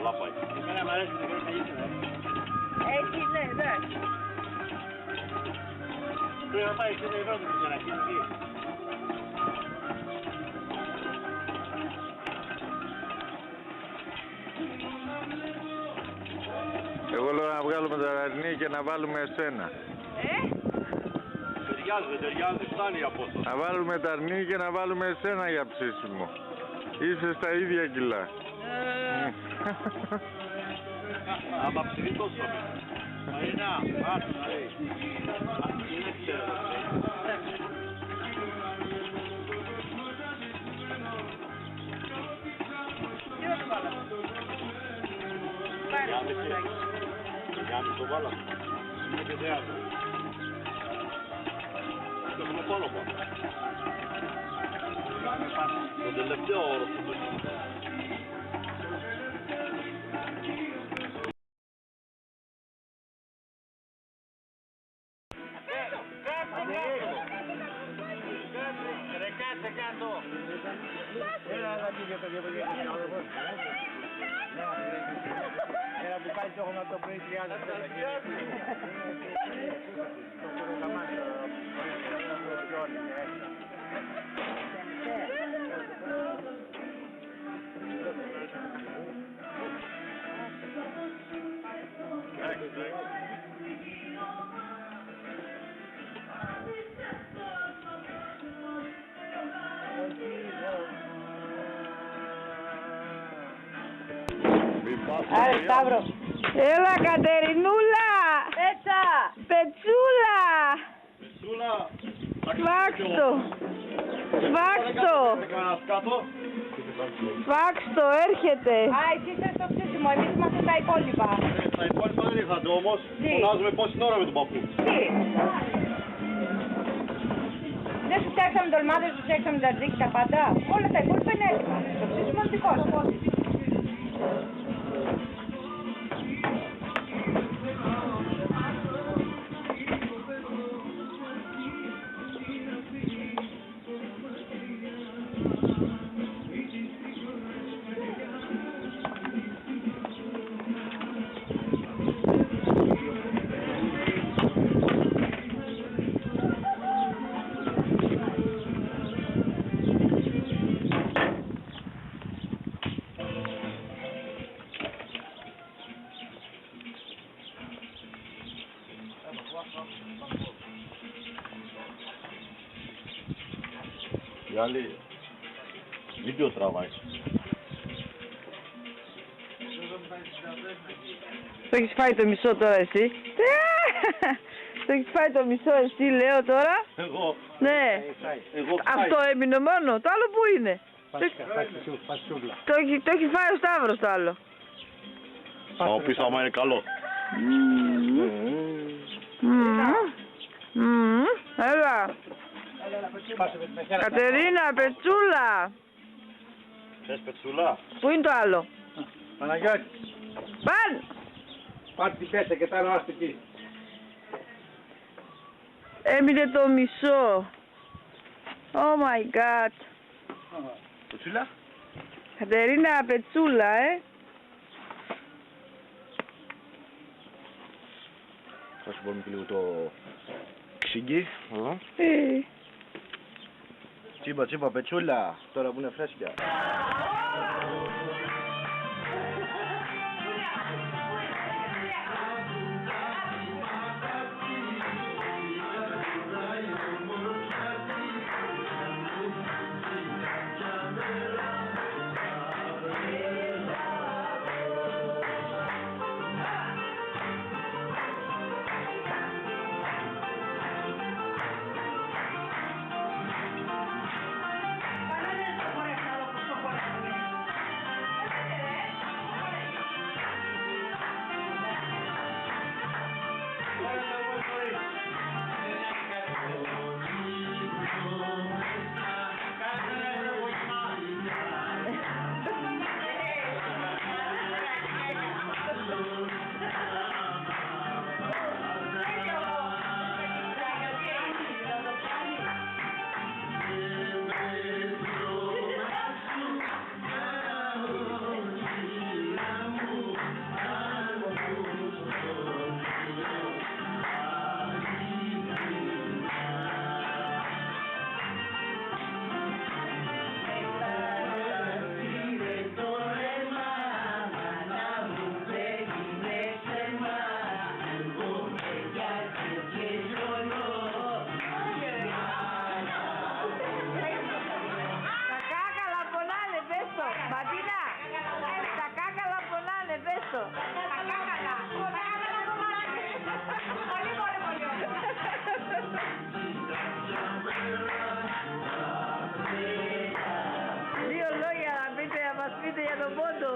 καλά πάει. Εμένα μου αρέσει να κάνω καλύτερα. Έχει, ναι, εντάξει. Πρέπει να πάει 60 ευρώ την καρακίνηση. Εγώ λέω να βγάλουμε τα ραρνί και να βάλουμε εσένα. Ταιριάζει, φτάνει η απόσταση. Να βάλουμε τα αρνί και να βάλουμε εσένα για ψήσιμο. Είσαι στα ίδια κιλά. Άμα ψηθεί τόσο. Μαρίνα, άσου να λέει. Είναι ξέρω. Τι θα το βάλω. Πάρε το κοντάκι. Γιάννη το βάλαμε. Είναι και θέατρο. Το έχουμε πάνω πάνω. Το τελευταίο όρο που το έχουμε. Κάτσε κάτω. Ένα μπουκάλι το έχουμε από το πρωί 30. Άρε Σταύρο. Έλα Κατερινούλα. Πέτσα. Πετσούλα. Πετσούλα. Σφάξτο. Σφάξτο. Σφάξτο, έρχεται. Α, εσύ είσαι στο ψήσιμο, εμείς είμαστε τα υπόλοιπα. Τα υπόλοιπα δεν ήρθατε όμως. Φωνάζουμε πόση ώρα με τον παππού. Τι. Δεν σου φτιάξαμε ντολμάδες, σου φτιάξαμε τα ριζίκια τα πάντα. Όλα τα υπόλοιπα είναι έτοιμα. Το ψήσιμο είναι δικό σου. Γιάννη, βίντεο τραβάει. Το έχεις φάει το μισό τώρα εσύ. Το έχεις φάει το μισό εσύ λέω τώρα. Εγώ. Ναι. Αυτό έμεινε μόνο. Το άλλο που είναι. Το έχει φάει ο Σταύρος το άλλο. Θα μου πεις άμα είναι καλό. Έλα. Κατερίνα, Πετσούλα. Θες Πετσούλα? Πού είναι το άλλο? Παναγιώτη. Παν. Πάρ' την πέσα και τα ρώστε εκεί. Έμεινε το μισό. Oh my god. Πετσούλα? Κατερίνα, Πετσούλα, Θα σου πούμε και λίγο το ξύγκι. Τσίμπα τσίμπα Πετσούλα, τώρα που είναι φρέσκια. Ματίνα, τα κάκαλα πονάνε, πες το. Τα κάκαλα πονάνε. Πολύ, πολύ, πολύ. Δύο λόγια να μας πείτε για τον πόντο.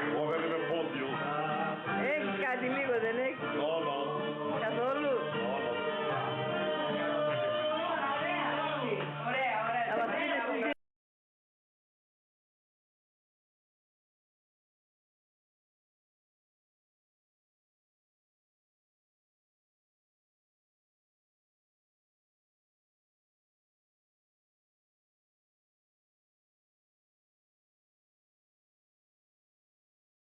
Εγώ δεν είμαι πόντιος. Έχει κάτι λίγο, δεν έχει? No, no.